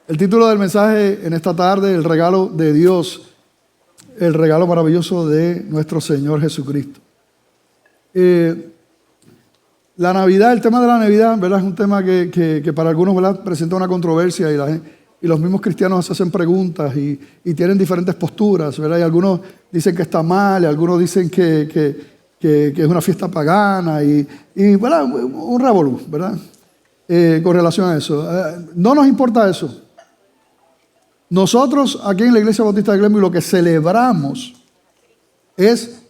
El título del mensaje en esta tarde, el regalo de Dios, el regalo maravilloso de nuestro Señor Jesucristo. La Navidad, el tema de la Navidad, ¿verdad? Es un tema que para algunos, ¿verdad?, presenta una controversia y los mismos cristianos hacen preguntas y tienen diferentes posturas, ¿verdad? Y algunos dicen que está mal, y algunos dicen que es una fiesta pagana y ¿verdad?, un revolú, ¿verdad? Con relación a eso. No nos importa eso. Nosotros aquí en la Iglesia Bautista de Glenville lo que celebramos es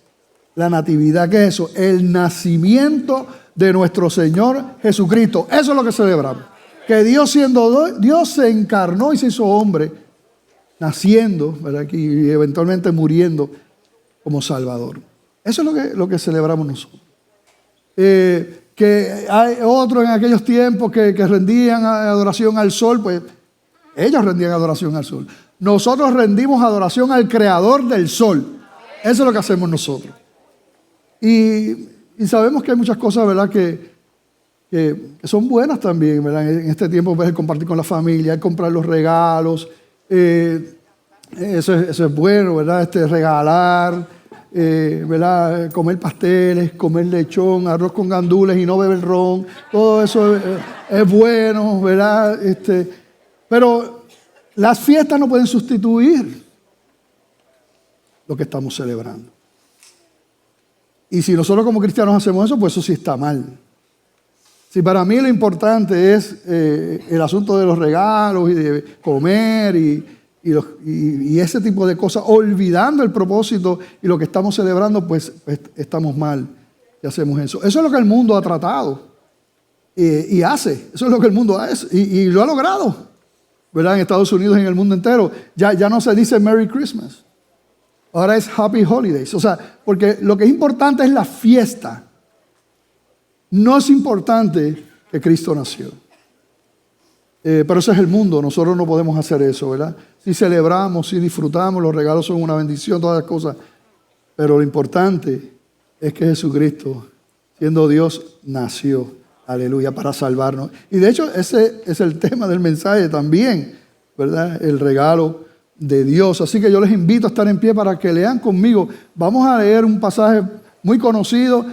la natividad. ¿Qué es eso? El nacimiento de nuestro Señor Jesucristo. Eso es lo que celebramos. Que Dios siendo Dios se encarnó y se hizo hombre, naciendo, ¿verdad?, y eventualmente muriendo como Salvador. Eso es lo que celebramos nosotros. Que hay otros en aquellos tiempos que rendían adoración al sol, pues ellos rendían adoración al sol. Nosotros rendimos adoración al creador del sol. Eso es lo que hacemos nosotros. Y sabemos que hay muchas cosas, ¿verdad?, que son buenas también, ¿verdad? En este tiempo, pues, el compartir con la familia, el comprar los regalos. Eso es bueno, ¿verdad? Regalar, ¿verdad? Comer pasteles, comer lechón, arroz con gandules y no beber ron. Todo eso es bueno, ¿verdad? Pero las fiestas no pueden sustituir lo que estamos celebrando. Y si nosotros como cristianos hacemos eso, pues eso sí está mal. Si para mí lo importante es el asunto de los regalos y de comer y ese tipo de cosas, olvidando el propósito y lo que estamos celebrando, pues estamos mal si hacemos eso. Eso es lo que el mundo ha tratado y hace. Eso es lo que el mundo hace y lo ha logrado, ¿verdad? En Estados Unidos y en el mundo entero. Ya no se dice Merry Christmas. Ahora es Happy Holidays. O sea, porque lo que es importante es la fiesta. No es importante que Cristo nació. Pero ese es el mundo. Nosotros no podemos hacer eso, ¿verdad? Si celebramos, si disfrutamos, los regalos son una bendición, todas las cosas. Pero lo importante es que Jesucristo, siendo Dios, nació. Aleluya, para salvarnos. Y de hecho, ese es el tema del mensaje también, ¿verdad? El regalo de Dios. Así que yo les invito a estar en pie para que lean conmigo. Vamos a leer un pasaje muy conocido,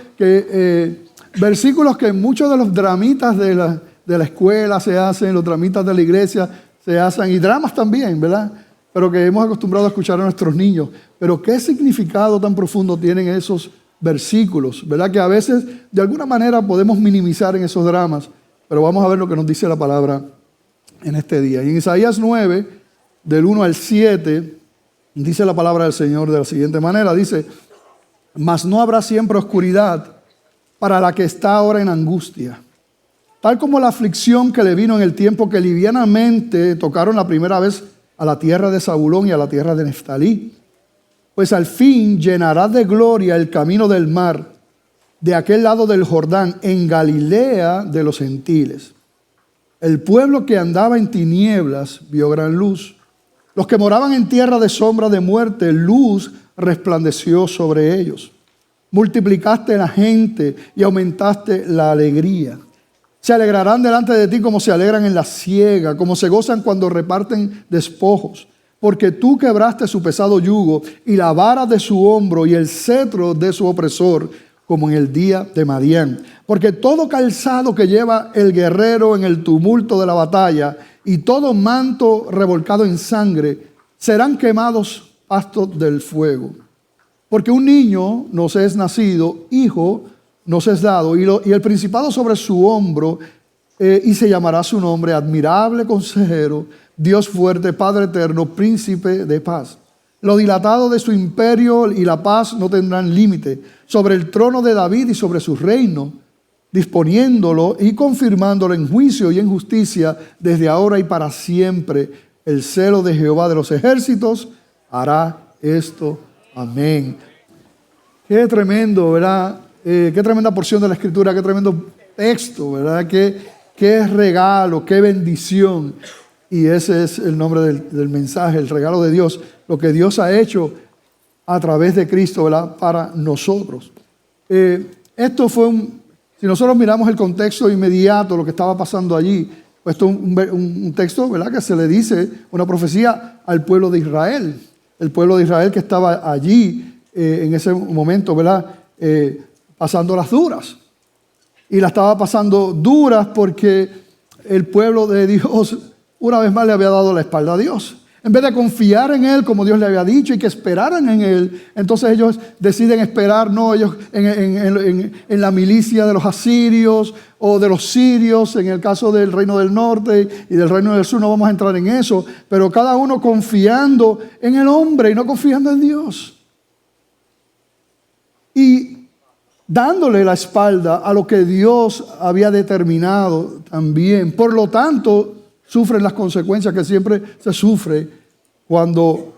versículos que muchos de los dramitas de la escuela se hacen, los dramitas de la iglesia se hacen, y dramas también, ¿verdad? Pero que hemos acostumbrado a escuchar a nuestros niños. Pero ¿qué significado tan profundo tienen esos versículos, ¿verdad? Que a veces de alguna manera podemos minimizar en esos dramas, pero vamos a ver lo que nos dice la palabra en este día. Y en Isaías 9, del 1 al 7, dice la palabra del Señor de la siguiente manera, dice: mas no habrá siempre oscuridad para la que está ahora en angustia, tal como la aflicción que le vino en el tiempo que livianamente tocaron la primera vez a la tierra de Zabulón y a la tierra de Neftalí. Pues al fin llenará de gloria el camino del mar, de aquel lado del Jordán, en Galilea de los gentiles. El pueblo que andaba en tinieblas vio gran luz. Los que moraban en tierra de sombra de muerte, luz resplandeció sobre ellos. Multiplicaste la gente y aumentaste la alegría. Se alegrarán delante de ti como se alegran en la siega, como se gozan cuando reparten despojos. Porque tú quebraste su pesado yugo y la vara de su hombro y el cetro de su opresor, como en el día de Madián. Porque todo calzado que lleva el guerrero en el tumulto de la batalla y todo manto revolcado en sangre serán quemados pastos del fuego. Porque un niño nos es nacido, hijo nos es dado, y el principado sobre su hombro, y se llamará su nombre admirable consejero, Dios fuerte, Padre eterno, príncipe de paz. Lo dilatado de su imperio y la paz no tendrán límite sobre el trono de David y sobre su reino, disponiéndolo y confirmándolo en juicio y en justicia desde ahora y para siempre. El celo de Jehová de los ejércitos hará esto. Amén. Qué tremendo, ¿verdad? Qué tremenda porción de la Escritura, qué tremendo texto, ¿verdad? Qué regalo, qué bendición. Y ese es el nombre del mensaje, el regalo de Dios, lo que Dios ha hecho a través de Cristo, ¿verdad? Para nosotros. Esto fue si nosotros miramos el contexto inmediato, lo que estaba pasando allí, pues esto es un texto, ¿verdad? Que se le dice una profecía al pueblo de Israel. El pueblo de Israel que estaba allí en ese momento, ¿verdad? Pasando las duras. Y la estaba pasando duras porque el pueblo de Dios una vez más le había dado la espalda a Dios. En vez de confiar en Él como Dios le había dicho y que esperaran en Él, entonces ellos deciden esperar, no, ellos en la milicia de los asirios o de los sirios, en el caso del reino del norte y del reino del sur, no vamos a entrar en eso, pero cada uno confiando en el hombre y no confiando en Dios. Y dándole la espalda a lo que Dios había determinado también. Por lo tanto, sufren las consecuencias que siempre se sufre cuando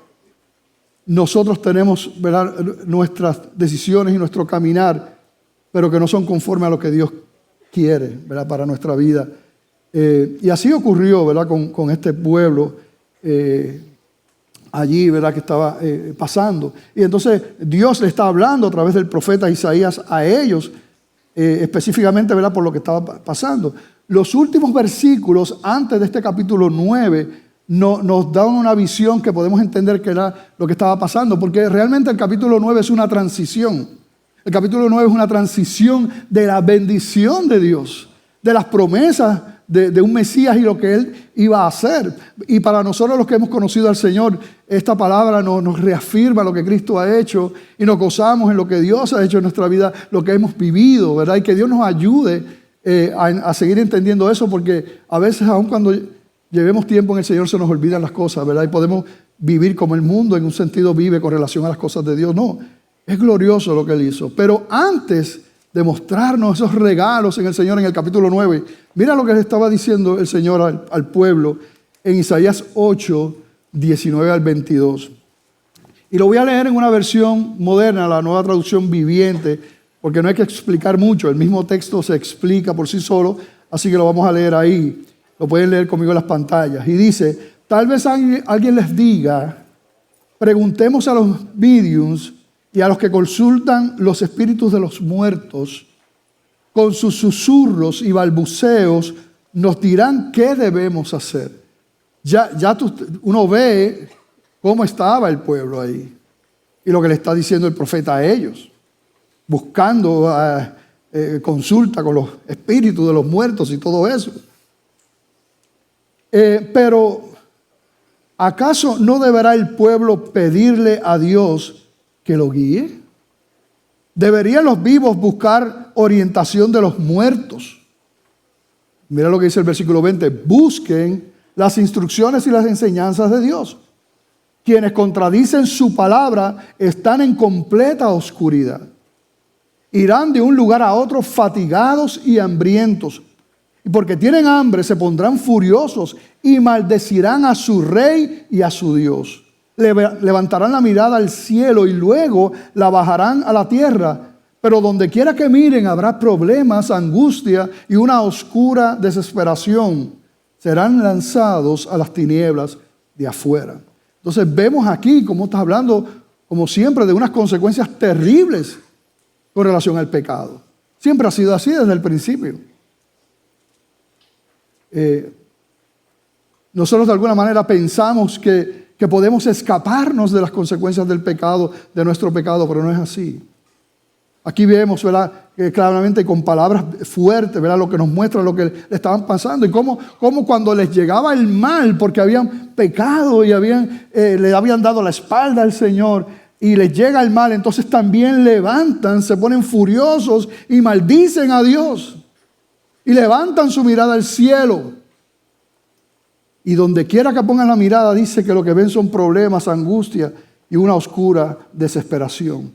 nosotros tenemos, ¿verdad?, nuestras decisiones y nuestro caminar, pero que no son conformes a lo que Dios quiere, ¿verdad?, para nuestra vida. Y así ocurrió, ¿verdad?, con este pueblo allí, ¿verdad?, que estaba pasando. Y entonces Dios le está hablando a través del profeta Isaías a ellos, específicamente, ¿verdad?, por lo que estaba pasando. Los últimos versículos antes de este capítulo 9 nos dan una visión que podemos entender que era lo que estaba pasando, porque realmente el capítulo 9 es una transición. El capítulo 9 es una transición de la bendición de Dios, de las promesas de un Mesías y lo que Él iba a hacer. Y para nosotros los que hemos conocido al Señor, esta palabra nos reafirma lo que Cristo ha hecho y nos gozamos en lo que Dios ha hecho en nuestra vida, lo que hemos vivido, ¿verdad? Y que Dios nos ayude a seguir entendiendo eso, porque a veces, aun cuando llevemos tiempo en el Señor, se nos olvidan las cosas, ¿verdad? Y podemos vivir como el mundo en un sentido vive con relación a las cosas de Dios. No, es glorioso lo que Él hizo. Pero antes de mostrarnos esos regalos en el Señor en el capítulo 9, mira lo que le estaba diciendo el Señor al pueblo en Isaías 8, 19 al 22. Y lo voy a leer en una versión moderna, la Nueva Traducción Viviente, porque no hay que explicar mucho, el mismo texto se explica por sí solo, así que lo vamos a leer ahí. Lo pueden leer conmigo en las pantallas. Y dice, tal vez alguien les diga, preguntemos a los mediums y a los que consultan los espíritus de los muertos, con sus susurros y balbuceos nos dirán qué debemos hacer. Uno ve cómo estaba el pueblo ahí y lo que le está diciendo el profeta a ellos, buscando consulta con los espíritus de los muertos y todo eso. Pero, ¿acaso no deberá el pueblo pedirle a Dios que lo guíe? ¿Deberían los vivos buscar orientación de los muertos? Mira lo que dice el versículo 20. Busquen las instrucciones y las enseñanzas de Dios. Quienes contradicen su palabra están en completa oscuridad. Irán de un lugar a otro fatigados y hambrientos. Y porque tienen hambre se pondrán furiosos y maldecirán a su rey y a su Dios. Levantarán la mirada al cielo y luego la bajarán a la tierra. Pero donde quiera que miren habrá problemas, angustia y una oscura desesperación. Serán lanzados a las tinieblas de afuera. Entonces vemos aquí cómo está hablando, como siempre, de unas consecuencias terribles con relación al pecado. Siempre ha sido así desde el principio. Nosotros de alguna manera pensamos que podemos escaparnos de las consecuencias del pecado, de nuestro pecado, pero no es así. Aquí vemos, ¿verdad?, claramente con palabras fuertes, ¿verdad?, lo que nos muestra lo que le estaban pasando y cómo cuando les llegaba el mal porque habían pecado y le habían dado la espalda al Señor y les llega el mal, entonces también levantan, se ponen furiosos y maldicen a Dios y levantan su mirada al cielo. Y donde quiera que pongan la mirada, dice que lo que ven son problemas, angustia y una oscura desesperación.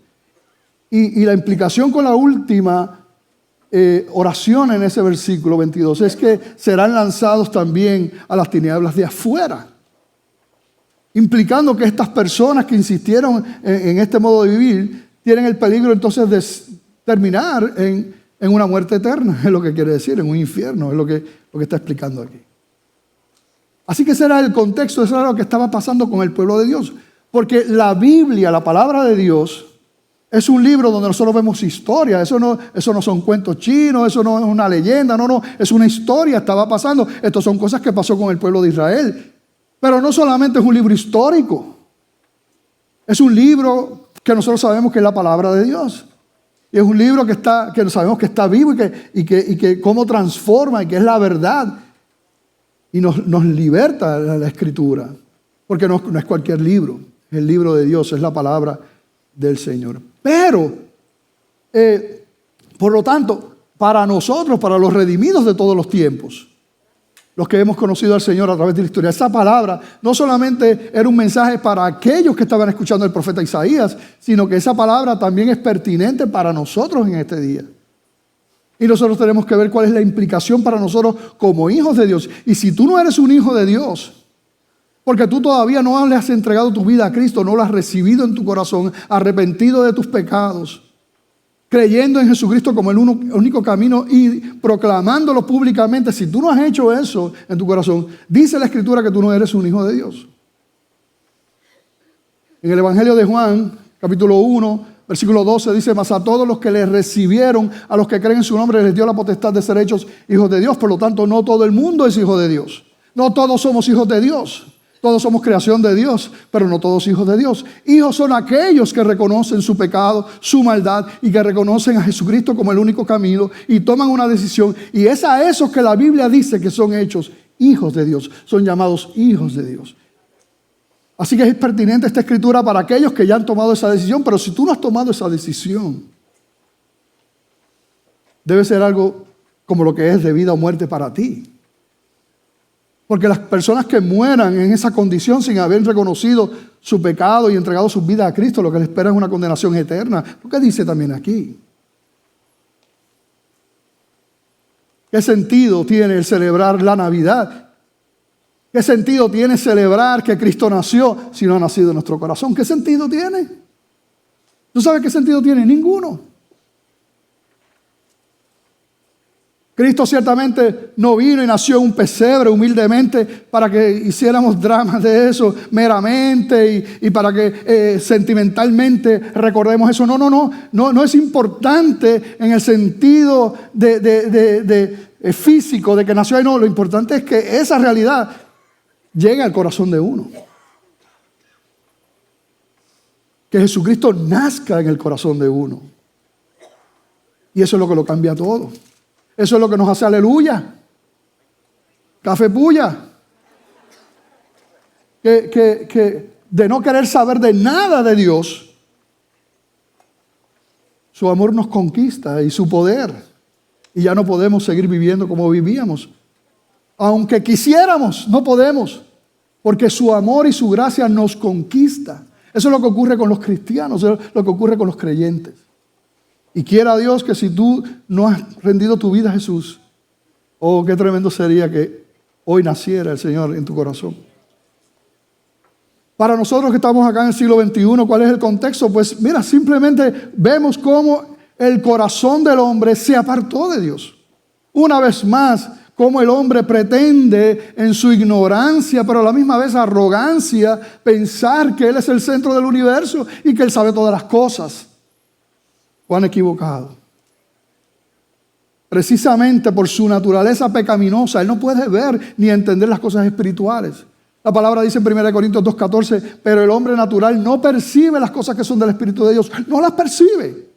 Y la implicación con la última oración en ese versículo 22, es que serán lanzados también a las tinieblas de afuera, implicando que estas personas que insistieron en este modo de vivir tienen el peligro entonces de terminar en una muerte eterna, es lo que quiere decir, en un infierno, es lo que está explicando aquí. Así que ese era el contexto, eso era lo que estaba pasando con el pueblo de Dios. Porque la Biblia, la palabra de Dios, es un libro donde nosotros vemos historia. Eso no son cuentos chinos, eso no es una leyenda, no, es una historia, estaba pasando. Estas son cosas que pasó con el pueblo de Israel. Pero no solamente es un libro histórico, es un libro que nosotros sabemos que es la palabra de Dios. Y es un libro que sabemos que está vivo y que cómo transforma y que es la verdad. Y nos liberta la Escritura, porque no es cualquier libro, es el libro de Dios, es la palabra del Señor. Pero, por lo tanto, para nosotros, para los redimidos de todos los tiempos, los que hemos conocido al Señor a través de la historia, esa palabra no solamente era un mensaje para aquellos que estaban escuchando al profeta Isaías, sino que esa palabra también es pertinente para nosotros en este día. Y nosotros tenemos que ver cuál es la implicación para nosotros como hijos de Dios. Y si tú no eres un hijo de Dios, porque tú todavía no le has entregado tu vida a Cristo, no lo has recibido en tu corazón, arrepentido de tus pecados, creyendo en Jesucristo como el único camino y proclamándolo públicamente, si tú no has hecho eso en tu corazón, dice la Escritura que tú no eres un hijo de Dios. En el Evangelio de Juan, capítulo 1, versículo 12 dice: mas a todos los que le recibieron, a los que creen en su nombre, les dio la potestad de ser hechos hijos de Dios. Por lo tanto, no todo el mundo es hijo de Dios. No todos somos hijos de Dios. Todos somos creación de Dios, pero no todos hijos de Dios. Hijos son aquellos que reconocen su pecado, su maldad, y que reconocen a Jesucristo como el único camino y toman una decisión. Y es a esos que la Biblia dice que son hechos hijos de Dios. Son llamados hijos de Dios. Así que es pertinente esta escritura para aquellos que ya han tomado esa decisión, pero si tú no has tomado esa decisión, debe ser algo como lo que es de vida o muerte para ti. Porque las personas que mueran en esa condición sin haber reconocido su pecado y entregado sus vidas a Cristo, lo que les espera es una condenación eterna. Lo que dice también aquí. ¿Qué sentido tiene el celebrar la Navidad? ¿Qué sentido tiene celebrar que Cristo nació si no ha nacido en nuestro corazón? ¿Qué sentido tiene? ¿Tú sabes qué sentido tiene? Ninguno. Cristo ciertamente no vino y nació en un pesebre humildemente para que hiciéramos dramas de eso meramente y para que sentimentalmente recordemos eso. No es importante en el sentido físico de que nació ahí. No, lo importante es que esa realidad llegue al corazón de uno. Que Jesucristo nazca en el corazón de uno. Y eso es lo que lo cambia todo. Eso es lo que nos hace aleluya. Café puya. Que de no querer saber de nada de Dios, su amor nos conquista y su poder. Y ya no podemos seguir viviendo como vivíamos. Aunque quisiéramos, no podemos. Porque su amor y su gracia nos conquista. Eso es lo que ocurre con los cristianos, eso es lo que ocurre con los creyentes. Y quiera Dios que si tú no has rendido tu vida a Jesús, oh, qué tremendo sería que hoy naciera el Señor en tu corazón. Para nosotros que estamos acá en el siglo XXI, ¿cuál es el contexto? Pues mira, simplemente vemos cómo el corazón del hombre se apartó de Dios. Una vez más, cómo el hombre pretende en su ignorancia, pero a la misma vez arrogancia, pensar que Él es el centro del universo y que Él sabe todas las cosas. ¿Cuán equivocado? Precisamente por su naturaleza pecaminosa, Él no puede ver ni entender las cosas espirituales. La palabra dice en 1 Corintios 2:14, pero el hombre natural no percibe las cosas que son del Espíritu de Dios. No las percibe.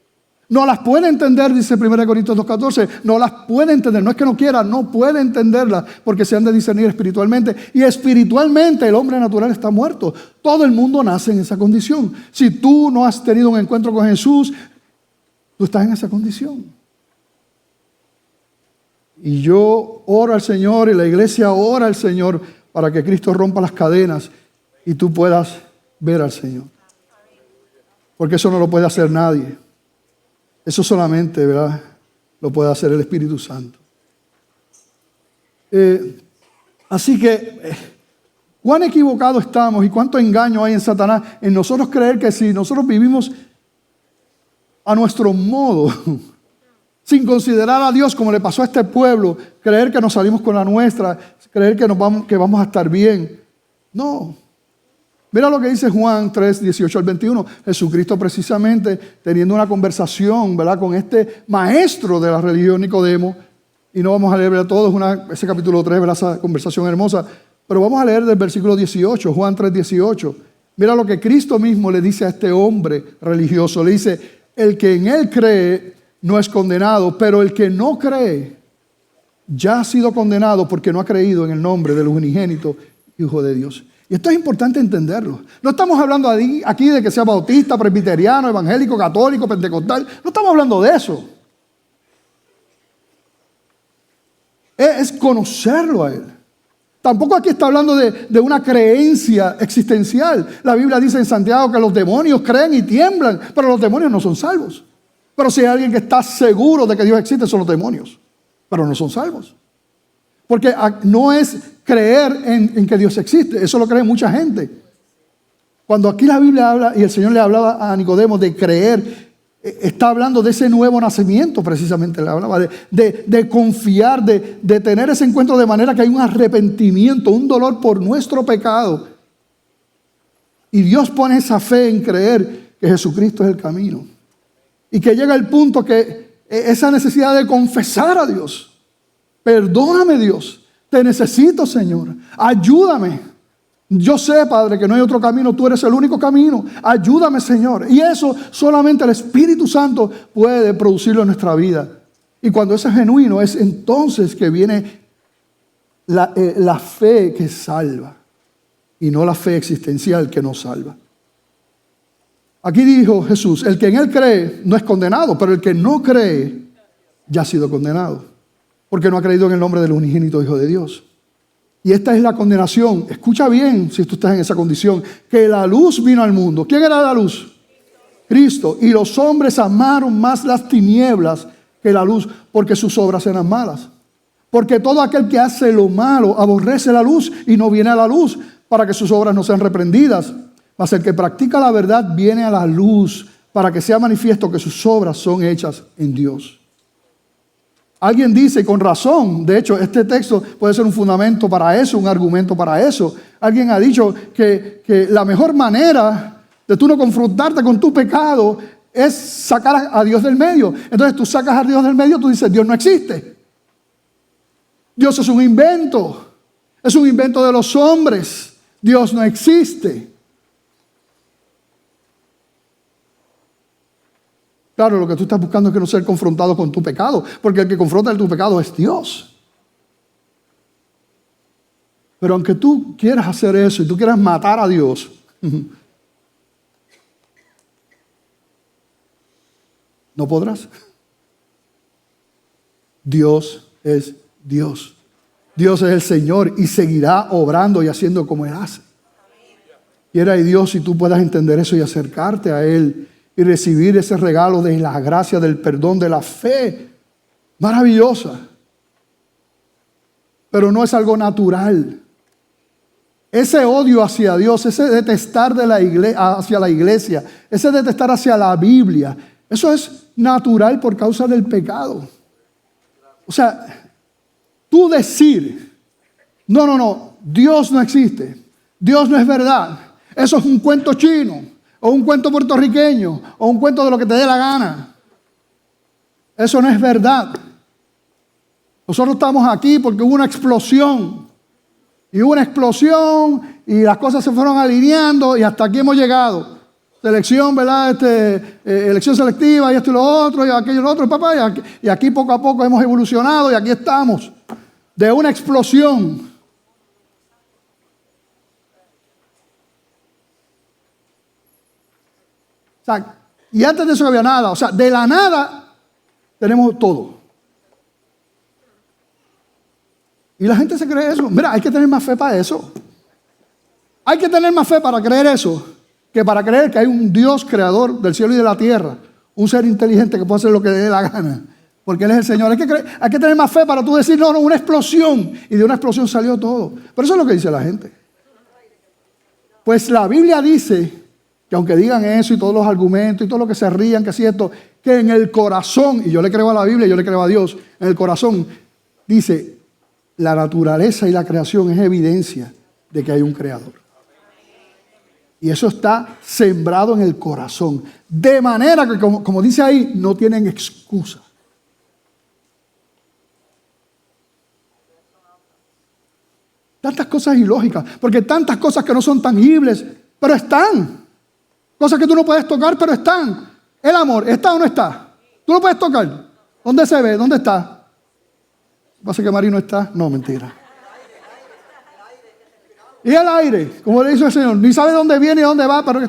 No las puede entender, dice 1 Corintios 2:14. No las puede entender. No es que no quiera, no puede entenderlas porque se han de discernir espiritualmente. Y espiritualmente el hombre natural está muerto. Todo el mundo nace en esa condición. Si tú no has tenido un encuentro con Jesús, tú estás en esa condición. Y yo oro al Señor y la iglesia ora al Señor para que Cristo rompa las cadenas y tú puedas ver al Señor. Porque eso no lo puede hacer nadie. Eso solamente, ¿verdad?, lo puede hacer el Espíritu Santo. Así que, cuán equivocados estamos y cuánto engaño hay en Satanás en nosotros creer que si nosotros vivimos a nuestro modo, sin considerar a Dios como le pasó a este pueblo, creer que nos salimos con la nuestra, creer que vamos a estar bien. No. Mira lo que dice Juan 3, 18 al 21. Jesucristo precisamente teniendo una conversación, ¿verdad?, con este maestro de la religión, Nicodemo. Y no vamos a leer, ¿verdad?, todo, ese capítulo 3, ¿verdad?, esa conversación hermosa. Pero vamos a leer del versículo 18, Juan 3, 18. Mira lo que Cristo mismo le dice a este hombre religioso. Le dice, el que en él cree no es condenado, pero el que no cree ya ha sido condenado porque no ha creído en el nombre del unigénito Hijo de Dios. Y esto es importante entenderlo. No estamos hablando aquí de que sea bautista, presbiteriano, evangélico, católico, pentecostal. No estamos hablando de eso. Es conocerlo a Él. Tampoco aquí está hablando de una creencia existencial. La Biblia dice en Santiago que los demonios creen y tiemblan, pero los demonios no son salvos. Pero si hay alguien que está seguro de que Dios existe, son los demonios, pero no son salvos. Porque no es creer en que Dios existe, eso lo cree mucha gente. Cuando aquí la Biblia habla y el Señor le hablaba a Nicodemo de creer, está hablando de ese nuevo nacimiento, precisamente le hablaba de confiar, de tener ese encuentro de manera que hay un arrepentimiento, un dolor por nuestro pecado. Y Dios pone esa fe en creer que Jesucristo es el camino. Y que llega el punto que esa necesidad de confesar a Dios. Perdóname, Dios, te necesito, Señor, ayúdame. Yo sé, Padre, que no hay otro camino, tú eres el único camino. Ayúdame, Señor. Y eso solamente el Espíritu Santo puede producirlo en nuestra vida. Y cuando eso es genuino, es entonces que viene la fe que salva y no la fe existencial que nos salva. Aquí dijo Jesús, el que en él cree no es condenado, pero el que no cree ya ha sido condenado, porque no ha creído en el nombre del unigénito Hijo de Dios. Y esta es la condenación. Escucha bien si tú estás en esa condición, que la luz vino al mundo. ¿Quién era la luz? Cristo. Y los hombres amaron más las tinieblas que la luz, porque sus obras eran malas. Porque todo aquel que hace lo malo aborrece la luz y no viene a la luz, para que sus obras no sean reprendidas. Mas el que practica la verdad viene a la luz, para que sea manifiesto que sus obras son hechas en Dios. Alguien dice, con razón, de hecho este texto puede ser un fundamento para eso, un argumento para eso. Alguien ha dicho que la mejor manera de tú no confrontarte con tu pecado es sacar a Dios del medio. Entonces tú sacas a Dios del medio, tú dices, Dios no existe. Dios es un invento de los hombres. Dios no existe. Claro, lo que tú estás buscando es que no ser confrontado con tu pecado, porque el que confronta tu pecado es Dios. Pero aunque tú quieras hacer eso y tú quieras matar a Dios, no podrás. Dios es Dios. Dios es el Señor y seguirá obrando y haciendo como Él hace. Quiera Dios si tú puedas entender eso y acercarte a Él y recibir ese regalo de la gracia, del perdón, de la fe maravillosa. Pero no es algo natural. Ese odio hacia Dios, ese detestar hacia la iglesia, ese detestar hacia la Biblia, eso es natural por causa del pecado. O sea, tú decir, no, Dios no existe, Dios no es verdad, eso es un cuento chino, o un cuento puertorriqueño, o un cuento de lo que te dé la gana. Eso no es verdad. Nosotros estamos aquí porque hubo una explosión. Y hubo una explosión y las cosas se fueron alineando y hasta aquí hemos llegado. Selección, ¿verdad? Elección selectiva y esto y lo otro y aquello y lo otro, papá. Y aquí poco a poco hemos evolucionado y aquí estamos. De una explosión. O sea, y antes de eso no había nada. O sea, de la nada tenemos todo. Y la gente se cree eso. Mira, hay que tener más fe para eso. Hay que tener más fe para creer eso que para creer que hay un Dios creador del cielo y de la tierra. Un ser inteligente que puede hacer lo que le dé la gana. Porque Él es el Señor. Hay que tener más fe para tú decir, no, una explosión. Y de una explosión salió todo. Pero eso es lo que dice la gente. Pues la Biblia dice que aunque digan eso y todos los argumentos y todo lo que se rían, que es cierto, que en el corazón, y yo le creo a la Biblia, yo le creo a Dios, en el corazón dice, la naturaleza y la creación es evidencia de que hay un creador. Y eso está sembrado en el corazón. De manera que, como dice ahí, no tienen excusa. Tantas cosas ilógicas, porque tantas cosas que no son tangibles, pero están. Cosas que tú no puedes tocar, pero están. El amor, ¿está o no está? Tú lo puedes tocar. ¿Dónde se ve? ¿Dónde está? ¿Pasa que Mari no está? No, mentira. Y el aire, como le dice el Señor, ni sabe dónde viene y dónde va, pero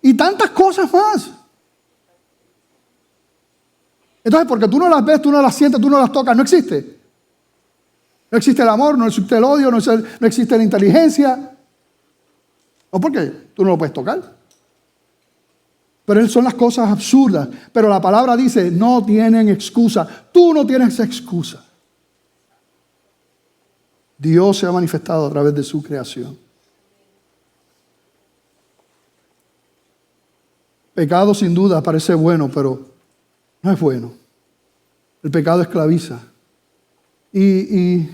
y tantas cosas más. Entonces, porque tú no las ves, tú no las sientes, tú no las tocas, no existe. No existe el amor, no existe el odio, no existe la inteligencia. ¿O por qué? Tú no lo puedes tocar. Pero son las cosas absurdas. Pero la palabra dice, no tienen excusa. Tú no tienes excusa. Dios se ha manifestado a través de su creación. Pecado sin duda parece bueno, pero no es bueno. El pecado esclaviza. Y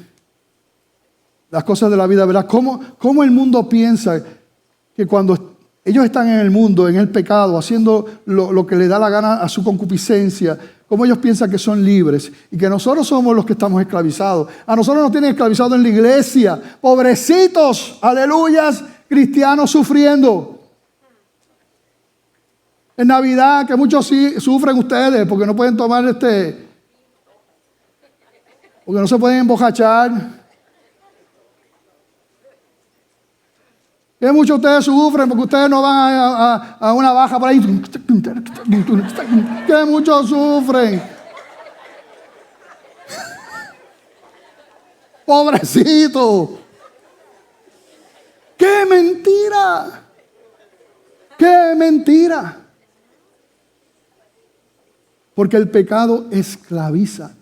las cosas de la vida, ¿verdad? ¿Cómo el mundo piensa que cuando ellos están en el mundo, en el pecado, haciendo lo que le da la gana a su concupiscencia, cómo ellos piensan que son libres y que nosotros somos los que estamos esclavizados? A nosotros nos tienen esclavizados en la iglesia. Pobrecitos, aleluyas, cristianos sufriendo. En Navidad, que muchos sí sufren ustedes porque no pueden tomar porque no se pueden embojachar. Que muchos de ustedes sufren porque ustedes no van a una baja por ahí. Que muchos sufren. Pobrecito. ¡Qué mentira! ¡Qué mentira! Porque el pecado esclaviza.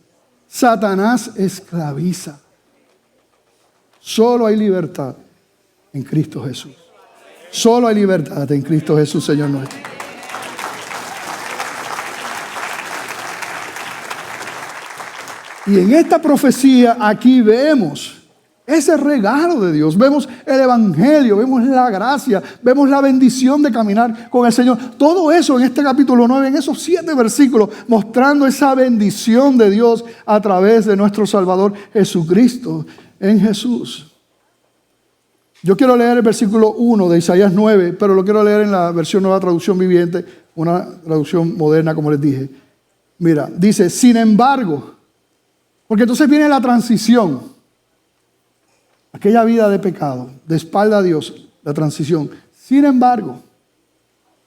Satanás esclaviza. Solo hay libertad en Cristo Jesús. Solo hay libertad en Cristo Jesús, Señor nuestro. Y en esta profecía aquí vemos ese regalo de Dios. Vemos el evangelio, vemos la gracia, vemos la bendición de caminar con el Señor. Todo eso en este capítulo 9, en esos 7 versículos, mostrando esa bendición de Dios a través de nuestro Salvador Jesucristo, en Jesús. Yo quiero leer el versículo 1 de Isaías 9, pero lo quiero leer en la versión Nueva Traducción Viviente, una traducción moderna, como les dije. Mira, dice, sin embargo, porque entonces viene la transición, aquella vida de pecado, de espalda a Dios, la transición. Sin embargo,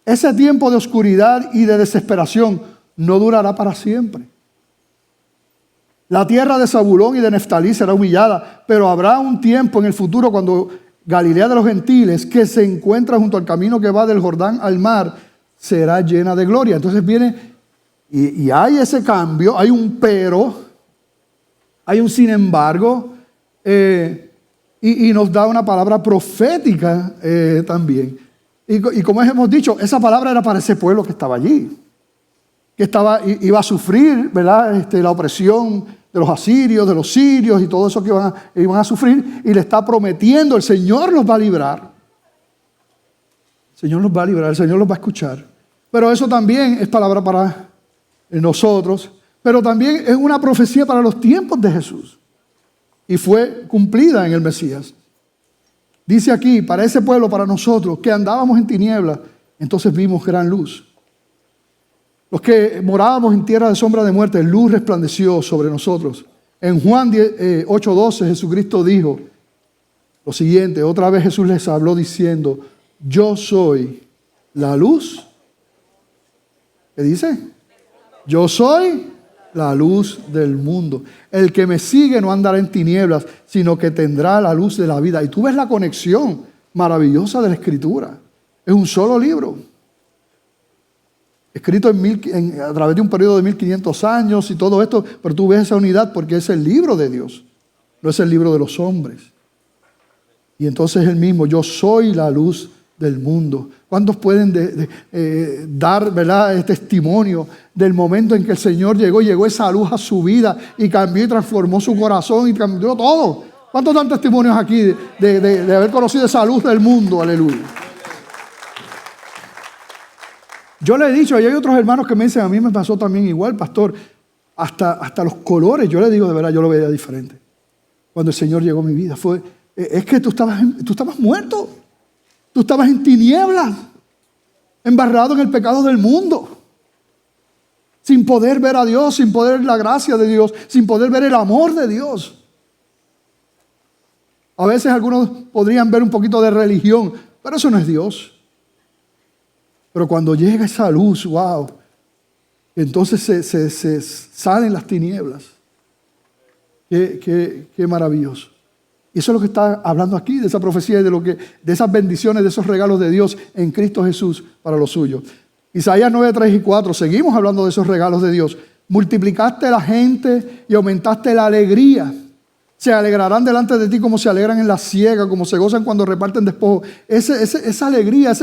ese tiempo de oscuridad y de desesperación no durará para siempre. La tierra de Zabulón y de Neftalí será humillada, pero habrá un tiempo en el futuro cuando Galilea de los gentiles, que se encuentra junto al camino que va del Jordán al mar, será llena de gloria. Entonces viene, y hay ese cambio, hay un pero, hay un sin embargo, y nos da una palabra profética también. Y como hemos dicho, esa palabra era para ese pueblo que estaba allí, que iba a sufrir, ¿verdad? La opresión de los asirios, de los sirios y todo eso que iban a sufrir, y le está prometiendo, el Señor los va a librar. El Señor los va a librar, el Señor los va a escuchar. Pero eso también es palabra para nosotros, pero también es una profecía para los tiempos de Jesús. Y fue cumplida en el Mesías. Dice aquí, para ese pueblo, para nosotros, que andábamos en tinieblas, entonces vimos gran luz. Los que morábamos en tierra de sombra de muerte, luz resplandeció sobre nosotros. En Juan 8:12 Jesucristo dijo lo siguiente, otra vez Jesús les habló diciendo, yo soy la luz. ¿Qué dice? Yo soy la luz del mundo. El que me sigue no andará en tinieblas, sino que tendrá la luz de la vida. Y tú ves la conexión maravillosa de la Escritura. Es un solo libro. escrito a través de un periodo de 1500 años y todo esto, pero tú ves esa unidad porque es el libro de Dios, no es el libro de los hombres. Y entonces él mismo, yo soy la luz del mundo. ¿Cuántos pueden dar, ¿verdad?, testimonio del momento en que el Señor llegó esa luz a su vida y cambió y transformó su corazón y cambió todo? ¿Cuántos dan testimonios aquí de haber conocido esa luz del mundo? Aleluya. Yo le he dicho, y hay otros hermanos que me dicen, a mí me pasó también igual, pastor, hasta los colores, yo le digo de verdad, yo lo veía diferente. Cuando el Señor llegó a mi vida, es que tú estabas muerto. Tú estabas en tinieblas, embarrado en el pecado del mundo, sin poder ver a Dios, sin poder ver la gracia de Dios, sin poder ver el amor de Dios. A veces algunos podrían ver un poquito de religión, pero eso no es Dios. Pero cuando llega esa luz, wow, entonces se salen las tinieblas. Qué maravilloso. Y eso es lo que está hablando aquí, de esa profecía y de esas bendiciones, de esos regalos de Dios en Cristo Jesús para los suyos. Isaías 9, 3 y 4, seguimos hablando de esos regalos de Dios. Multiplicaste la gente y aumentaste la alegría. Se alegrarán delante de ti como se alegran en la siega, como se gozan cuando reparten despojo. Esa alegría,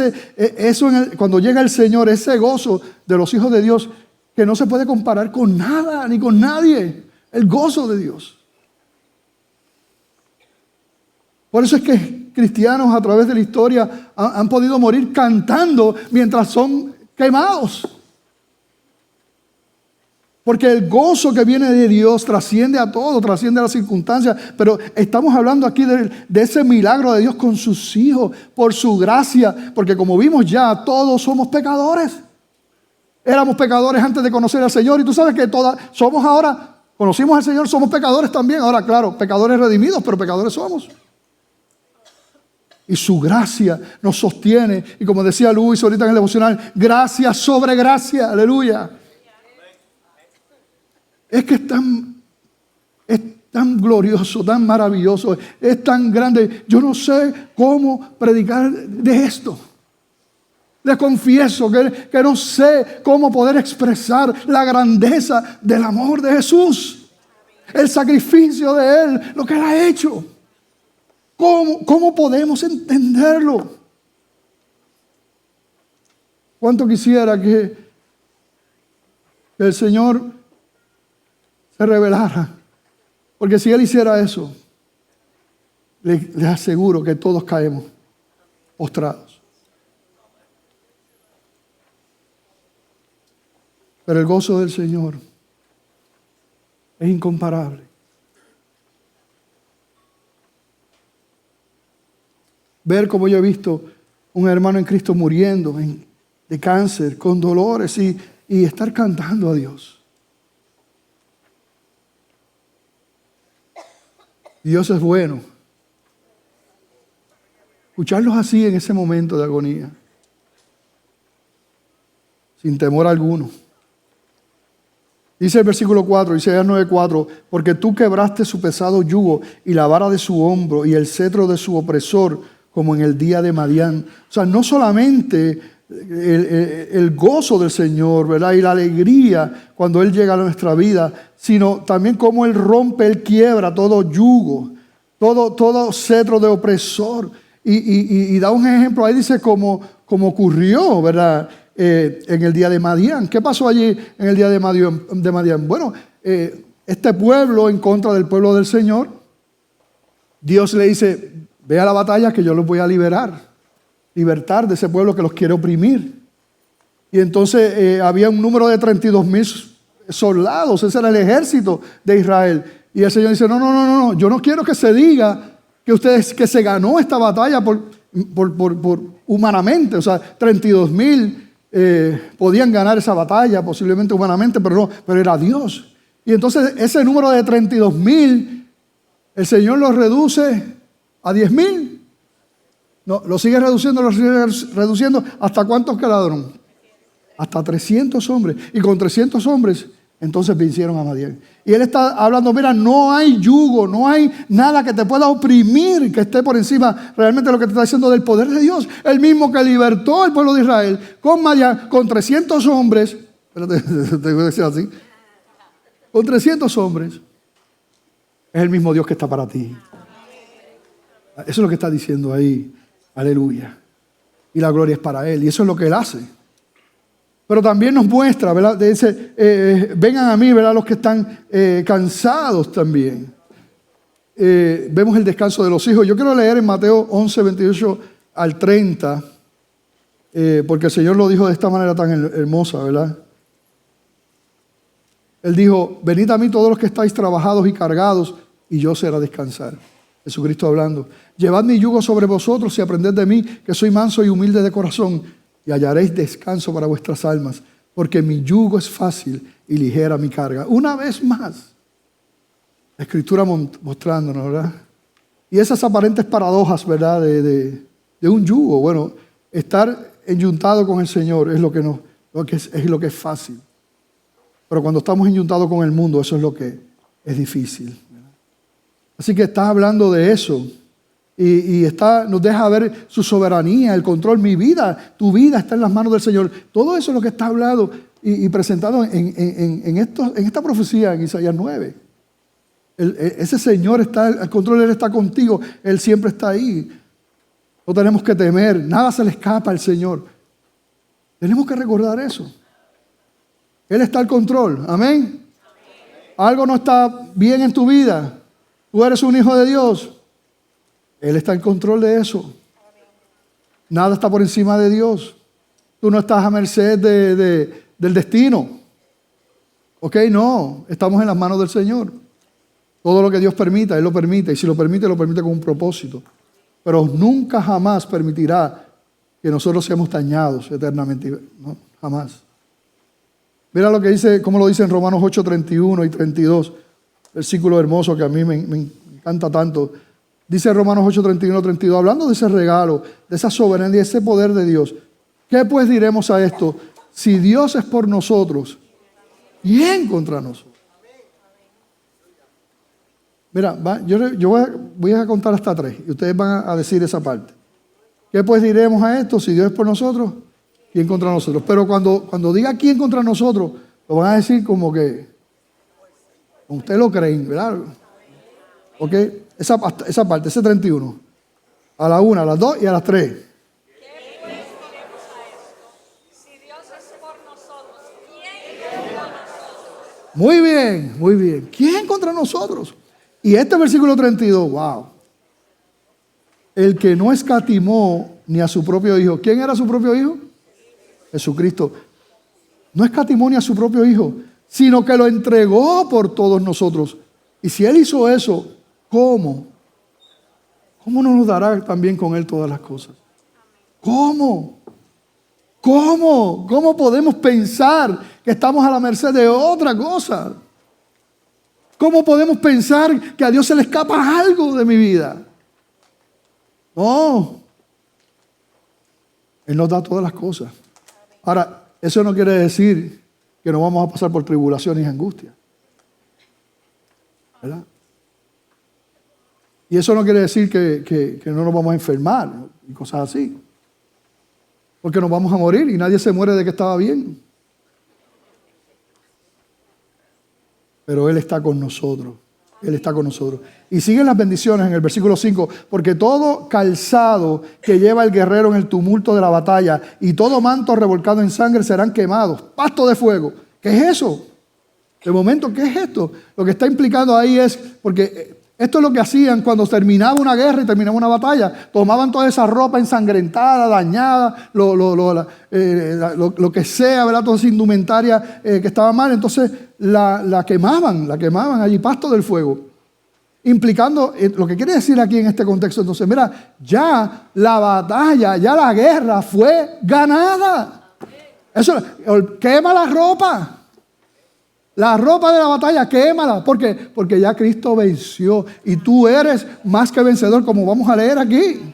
cuando llega el Señor, ese gozo de los hijos de Dios, que no se puede comparar con nada ni con nadie. El gozo de Dios. Por eso es que cristianos a través de la historia han podido morir cantando mientras son quemados. Porque el gozo que viene de Dios trasciende a todo, trasciende a las circunstancias. Pero estamos hablando aquí de ese milagro de Dios con sus hijos, por su gracia. Porque como vimos ya, todos somos pecadores. Éramos pecadores antes de conocer al Señor. Y tú sabes que somos ahora, conocimos al Señor, somos pecadores también. Ahora, claro, pecadores redimidos, pero pecadores somos. Y su gracia nos sostiene. Y como decía Luis ahorita en el devocional, gracia sobre gracia. Aleluya. Es que es tan glorioso, tan maravilloso, es tan grande. Yo no sé cómo predicar de esto. Les confieso que no sé cómo poder expresar la grandeza del amor de Jesús. El sacrificio de Él, lo que Él ha hecho. ¿Cómo podemos entenderlo? ¿Cuánto quisiera que el Señor se revelara? Porque si Él hiciera eso, les aseguro que todos caemos postrados. Pero el gozo del Señor es incomparable. Ver como yo he visto un hermano en Cristo muriendo de cáncer, con dolores y estar cantando a Dios. Dios es bueno. Escucharlos así en ese momento de agonía, sin temor alguno. Dice el versículo 4, Isaías 9:4, porque tú quebraste su pesado yugo y la vara de su hombro y el cetro de su opresor, como en el día de Madián. O sea, no solamente el gozo del Señor, ¿verdad?, y la alegría cuando Él llega a nuestra vida, sino también cómo Él rompe, Él quiebra todo yugo, todo cetro de opresor. Y da un ejemplo ahí, dice como ocurrió, ¿verdad?, en el día de Madián. ¿Qué pasó allí en el día de Madián? Bueno, este pueblo en contra del pueblo del Señor, Dios le dice, ve a la batalla que yo los voy a libertar de ese pueblo que los quiere oprimir. Y entonces había un número de 32,000 soldados, ese era el ejército de Israel. Y el Señor dice, no, yo no quiero que se diga que se ganó esta batalla por humanamente. O sea, 32,000 podían ganar esa batalla posiblemente humanamente, pero era Dios. Y entonces ese número de 32,000, el Señor lo reduce a 10,000. No, lo sigue reduciendo. ¿Hasta cuántos quedaron? Hasta 300 hombres. Y con 300 hombres Entonces vencieron a Madián. Y él está hablando, mira, no hay yugo, no hay nada que te pueda oprimir, que esté por encima realmente lo que te está diciendo del poder de Dios. El mismo que libertó al pueblo de Israel con Madián, con 300 hombres. Espérate, te voy a decir así. Con 300 hombres. Es el mismo Dios que está para ti. Eso es lo que está diciendo ahí. Aleluya. Y la gloria es para Él. Y eso es lo que Él hace. Pero también nos muestra, ¿verdad? Dice, vengan a mí, ¿verdad? Los que están cansados también. Vemos el descanso de los hijos. Yo quiero leer en Mateo 11, 28 al 30, porque el Señor lo dijo de esta manera tan hermosa, ¿verdad? Él dijo, venid a mí todos los que estáis trabajados y cargados, y yo os haré descansar. Jesucristo hablando. Llevad mi yugo sobre vosotros y aprended de mí, que soy manso y humilde de corazón, y hallaréis descanso para vuestras almas, porque mi yugo es fácil y ligera mi carga. Una vez más, la Escritura mostrándonos, ¿verdad? Y esas aparentes paradojas, ¿verdad? De un yugo. Bueno, estar enyuntado con el Señor es lo que es fácil. Pero cuando estamos enyuntados con el mundo, eso es lo que es difícil, ¿verdad? Así que está hablando de eso. Y nos deja ver su soberanía, el control. Mi vida, tu vida está en las manos del Señor. Todo eso es lo que está hablado y presentado en esta profecía en Isaías 9. Ese Señor está al control, Él está contigo, Él siempre está ahí. No tenemos que temer, nada se le escapa al Señor. Tenemos que recordar eso. Él está al control, amén. Algo no está bien en tu vida. Tú eres un hijo de Dios. Él está en control de eso. Nada está por encima de Dios. Tú no estás a merced del destino. ¿Ok? No, estamos en las manos del Señor. Todo lo que Dios permita, Él lo permite. Y si lo permite con un propósito. Pero nunca jamás permitirá que nosotros seamos dañados eternamente. No, jamás. Mira lo que dice, como lo dice en Romanos 8, 31 y 32. Versículo hermoso que a mí me encanta tanto. Dice Romanos 8, 31, 32, hablando de ese regalo, de esa soberanía, de ese poder de Dios. ¿Qué pues diremos a esto? Si Dios es por nosotros, ¿quién contra nosotros? Mira, yo voy a contar hasta 3 y ustedes van a decir esa parte. ¿Qué pues diremos a esto? Si Dios es por nosotros, ¿quién contra nosotros? Pero cuando diga quién contra nosotros, lo van a decir como que ustedes lo creen, ¿verdad? ¿Ok? Esa parte, ese 31. A la 1, a las 2 y a las 3. ¿Qué pues diremos a esto? Si Dios es por nosotros, ¿quién contra nosotros? Muy bien, muy bien. ¿Quién contra nosotros? Y este versículo 32, wow. El que no escatimó ni a su propio hijo. ¿Quién era su propio hijo? Jesucristo. No escatimó ni a su propio hijo, sino que lo entregó por todos nosotros. Y si Él hizo eso, ¿cómo? ¿Cómo no nos dará también con Él todas las cosas? ¿Cómo? ¿Cómo podemos pensar que estamos a la merced de otra cosa? ¿Cómo podemos pensar que a Dios se le escapa algo de mi vida? No. Él nos da todas las cosas. Ahora, eso no quiere decir que no vamos a pasar por tribulaciones y angustias, ¿verdad? Y eso no quiere decir que no nos vamos a enfermar y cosas así. Porque nos vamos a morir y nadie se muere de que estaba bien. Pero Él está con nosotros. Él está con nosotros. Y siguen las bendiciones en el versículo 5. Porque todo calzado que lleva el guerrero en el tumulto de la batalla y todo manto revolcado en sangre serán quemados. Pasto de fuego. ¿Qué es eso? De momento, ¿qué es esto? Lo que está implicando ahí es, porque esto es lo que hacían cuando terminaba una guerra y terminaba una batalla. Tomaban toda esa ropa ensangrentada, dañada, lo que sea, ¿verdad? Toda esa indumentaria que estaba mal. Entonces la quemaban allí, pasto del fuego. Implicando, lo que quiere decir aquí en este contexto, entonces, mira, ya la batalla, ya la guerra fue ganada. Eso, quema la ropa. La ropa de la batalla, quémala. ¿Por qué? Porque ya Cristo venció. Y tú eres más que vencedor, como vamos a leer aquí.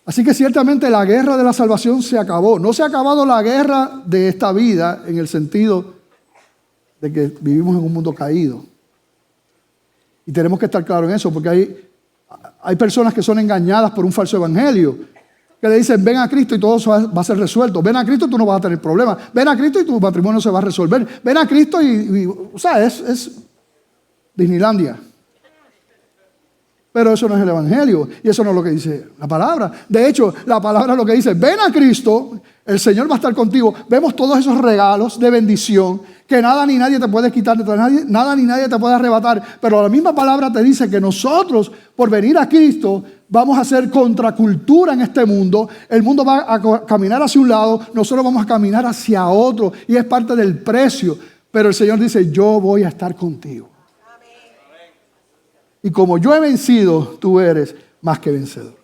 Así que ciertamente la guerra de la salvación se acabó. No se ha acabado la guerra de esta vida en el sentido de que vivimos en un mundo caído. Y tenemos que estar claros en eso, porque hay personas que son engañadas por un falso evangelio, que le dicen, ven a Cristo y todo eso va a ser resuelto. Ven a Cristo y tú no vas a tener problemas. Ven a Cristo y tu matrimonio se va a resolver. Ven a Cristo o sea, es Disneylandia. Pero eso no es el evangelio y eso no es lo que dice la palabra. De hecho, la palabra es lo que dice, ven a Cristo, el Señor va a estar contigo. Vemos todos esos regalos de bendición que nada ni nadie te puede quitar, nada ni nadie te puede arrebatar. Pero la misma palabra te dice que nosotros, por venir a Cristo, vamos a hacer contracultura en este mundo. El mundo va a caminar hacia un lado, nosotros vamos a caminar hacia otro y es parte del precio. Pero el Señor dice, yo voy a estar contigo. Y como yo he vencido, tú eres más que vencedor.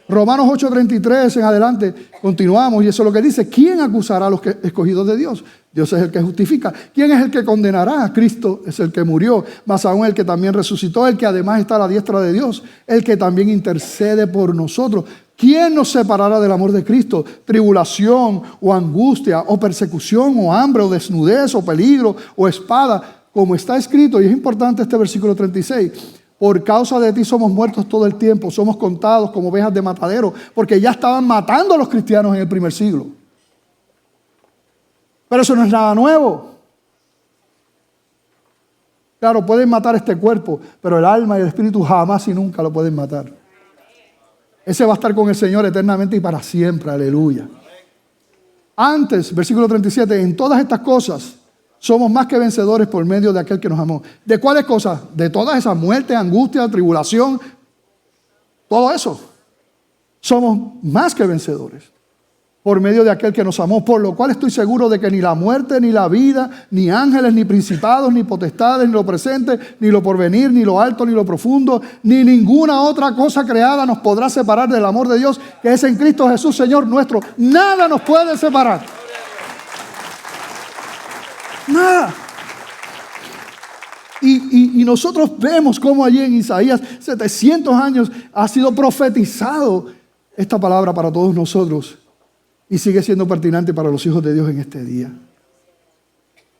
Romanos 8:33 en adelante, continuamos y eso es lo que dice. ¿Quién acusará a los escogidos de Dios? Dios es el que justifica. ¿Quién es el que condenará? Cristo es el que murió, más aún el que también resucitó, el que además está a la diestra de Dios, el que también intercede por nosotros. ¿Quién nos separará del amor de Cristo? Tribulación o angustia o persecución o hambre o desnudez o peligro o espada, como está escrito, y es importante este versículo 36. Por causa de ti somos muertos todo el tiempo, somos contados como ovejas de matadero, porque ya estaban matando a los cristianos en el primer siglo. Pero eso no es nada nuevo. Claro, pueden matar este cuerpo, pero el alma y el espíritu jamás y nunca lo pueden matar. Ese va a estar con el Señor eternamente y para siempre, aleluya. Antes, versículo 37, en todas estas cosas somos más que vencedores por medio de aquel que nos amó. ¿De cuáles cosas? De todas esas muertes, angustia, tribulación, todo eso. Somos más que vencedores por medio de aquel que nos amó, por lo cual estoy seguro de que ni la muerte, ni la vida, ni ángeles, ni principados, ni potestades, ni lo presente, ni lo porvenir, ni lo alto, ni lo profundo, ni ninguna otra cosa creada nos podrá separar del amor de Dios que es en Cristo Jesús, Señor nuestro. Nada nos puede separar. Nada. Y nosotros vemos cómo allí en Isaías 700 años ha sido profetizado esta palabra para todos nosotros y sigue siendo pertinente para los hijos de Dios en este día.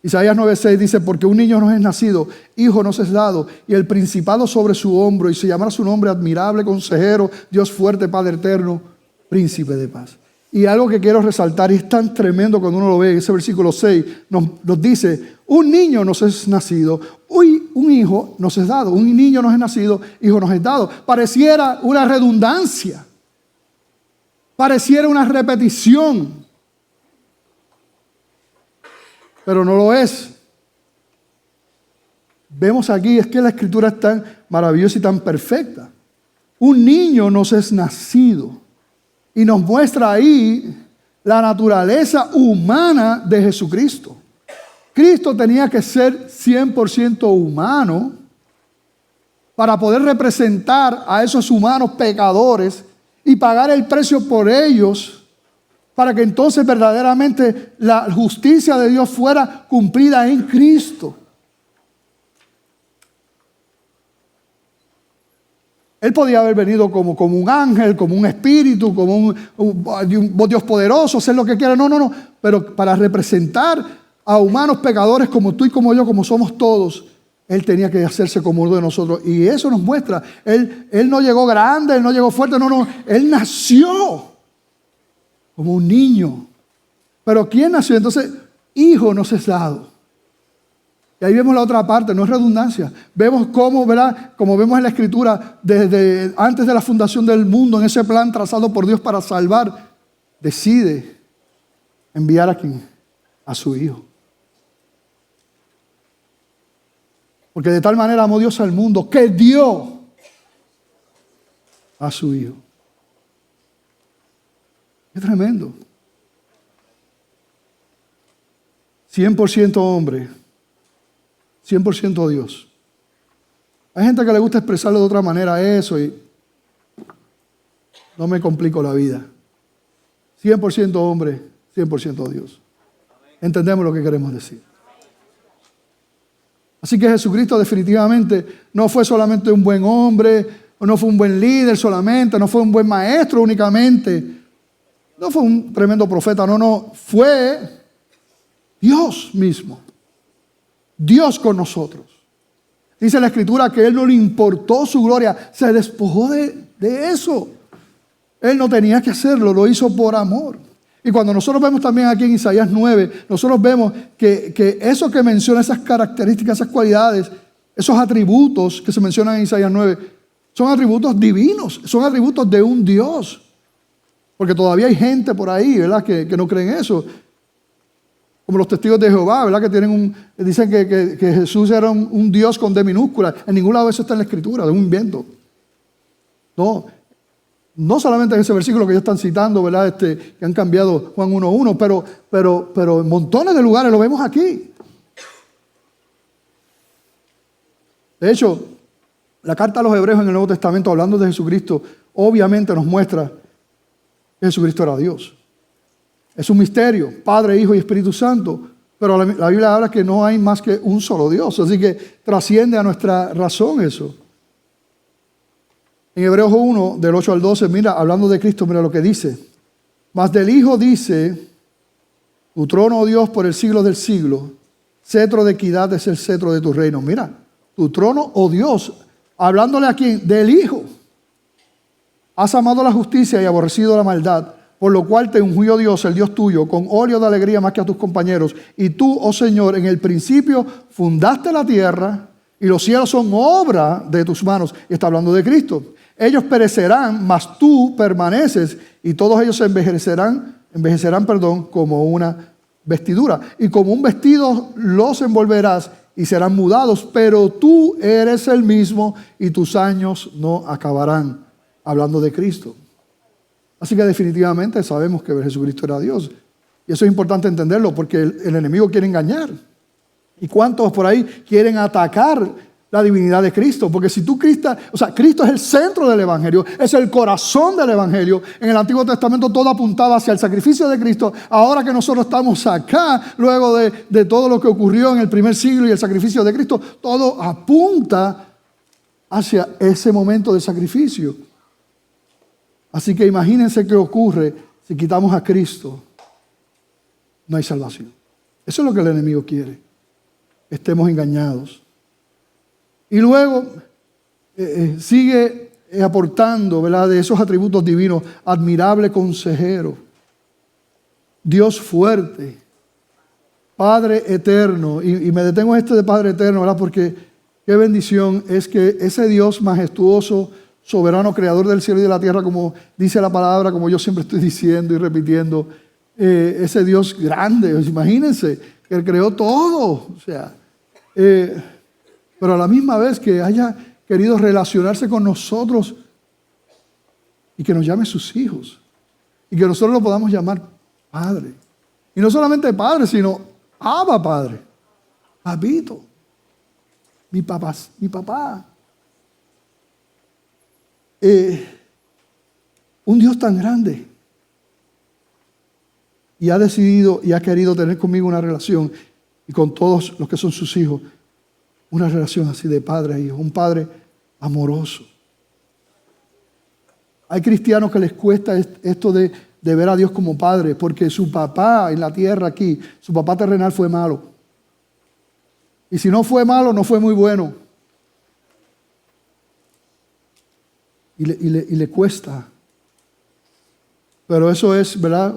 Isaías 9:6 dice, porque un niño nos es nacido, hijo nos es dado, y el principado sobre su hombro, y se llamará su nombre admirable, consejero, Dios fuerte, Padre eterno, príncipe de paz. Y algo que quiero resaltar, y es tan tremendo cuando uno lo ve, ese versículo 6 nos dice, un niño nos es nacido, un hijo nos es dado, un niño nos es nacido, hijo nos es dado. Pareciera una redundancia, pareciera una repetición, pero no lo es. Vemos aquí, es que la escritura es tan maravillosa y tan perfecta. Un niño nos es nacido. Y nos muestra ahí la naturaleza humana de Jesucristo. Cristo tenía que ser 100% humano para poder representar a esos humanos pecadores y pagar el precio por ellos, para que entonces verdaderamente la justicia de Dios fuera cumplida en Cristo. Él podía haber venido como un ángel, como un espíritu, como un Dios poderoso, ser lo que quiera. No. Pero para representar a humanos pecadores como tú y como yo, como somos todos, Él tenía que hacerse como uno de nosotros. Y eso nos muestra. Él no llegó grande, Él no llegó fuerte, no. Él nació como un niño. Pero ¿quién nació? Entonces, hijo nos es dado. Y ahí vemos la otra parte, no es redundancia. Vemos cómo, ¿verdad? Como vemos en la Escritura, desde antes de la fundación del mundo, en ese plan trazado por Dios para salvar, decide enviar a quién, a su Hijo. Porque de tal manera amó Dios al mundo que dio a su Hijo. Es tremendo. 100% hombre. 100% Dios. Hay gente que le gusta expresarlo de otra manera eso y no me complico la vida. 100% hombre, 100% Dios. Entendemos lo que queremos decir. Así que Jesucristo definitivamente no fue solamente un buen hombre, o no fue un buen líder solamente, no fue un buen maestro únicamente, no fue un tremendo profeta, no, fue Dios mismo. Dios con nosotros. Dice la Escritura que Él no le importó su gloria, se despojó de eso. Él no tenía que hacerlo, lo hizo por amor. Y cuando nosotros vemos también aquí en Isaías 9, nosotros vemos que eso que menciona, esas características, esas cualidades, esos atributos que se mencionan en Isaías 9, son atributos divinos, son atributos de un Dios. Porque todavía hay gente por ahí, ¿verdad?, que no creen eso. Como los testigos de Jehová, ¿verdad?, que dicen que Jesús era un Dios con D minúscula. En ningún lado de eso está en la Escritura, de un invento. No solamente en ese versículo que ellos están citando, ¿verdad?, que han cambiado Juan 1:1, pero en montones de lugares lo vemos aquí. De hecho, la carta a los Hebreos en el Nuevo Testamento, hablando de Jesucristo, obviamente nos muestra que Jesucristo era Dios. Es un misterio, Padre, Hijo y Espíritu Santo, pero la Biblia habla que no hay más que un solo Dios, así que trasciende a nuestra razón eso. En Hebreos 1, del 8 al 12, mira, hablando de Cristo, mira lo que dice. Mas del Hijo dice, tu trono, oh Dios, por el siglo del siglo, cetro de equidad es el cetro de tu reino. Mira, tu trono, oh Dios, hablándole aquí del Hijo. Has amado la justicia y aborrecido la maldad, por lo cual te ungió Dios, el Dios tuyo, con óleo de alegría más que a tus compañeros. Y tú, oh Señor, en el principio fundaste la tierra y los cielos son obra de tus manos. Y está hablando de Cristo. Ellos perecerán, mas tú permaneces, y todos ellos envejecerán, como una vestidura. Y como un vestido los envolverás y serán mudados, pero tú eres el mismo y tus años no acabarán. Hablando de Cristo. Así que definitivamente sabemos que Jesucristo era Dios. Y eso es importante entenderlo porque el enemigo quiere engañar. ¿Y cuántos por ahí quieren atacar la divinidad de Cristo? Porque si Cristo es el centro del Evangelio, es el corazón del Evangelio. En el Antiguo Testamento todo apuntaba hacia el sacrificio de Cristo. Ahora que nosotros estamos acá, luego de todo lo que ocurrió en el primer siglo y el sacrificio de Cristo, todo apunta hacia ese momento de sacrificio. Así que imagínense qué ocurre si quitamos a Cristo. No hay salvación. Eso es lo que el enemigo quiere. Estemos engañados. Y luego sigue aportando, ¿verdad?, de esos atributos divinos. Admirable consejero. Dios fuerte. Padre eterno. Y me detengo en de Padre eterno, ¿verdad?, porque qué bendición es que ese Dios majestuoso, soberano, creador del cielo y de la tierra, como dice la palabra, como yo siempre estoy diciendo y repitiendo, ese Dios grande, imagínense, que Él creó todo, pero a la misma vez que haya querido relacionarse con nosotros y que nos llame sus hijos y que nosotros lo podamos llamar Padre. Y no solamente Padre, sino Abba Padre, Papito, mi papá. Un Dios tan grande y ha decidido y ha querido tener conmigo una relación y con todos los que son sus hijos, una relación así de padre a hijo, un padre amoroso. Hay cristianos que les cuesta esto de ver a Dios como padre, porque su papá en la tierra aquí, su papá terrenal fue malo. Y si no fue malo, no fue muy bueno. Y le cuesta. Pero eso es, ¿verdad?,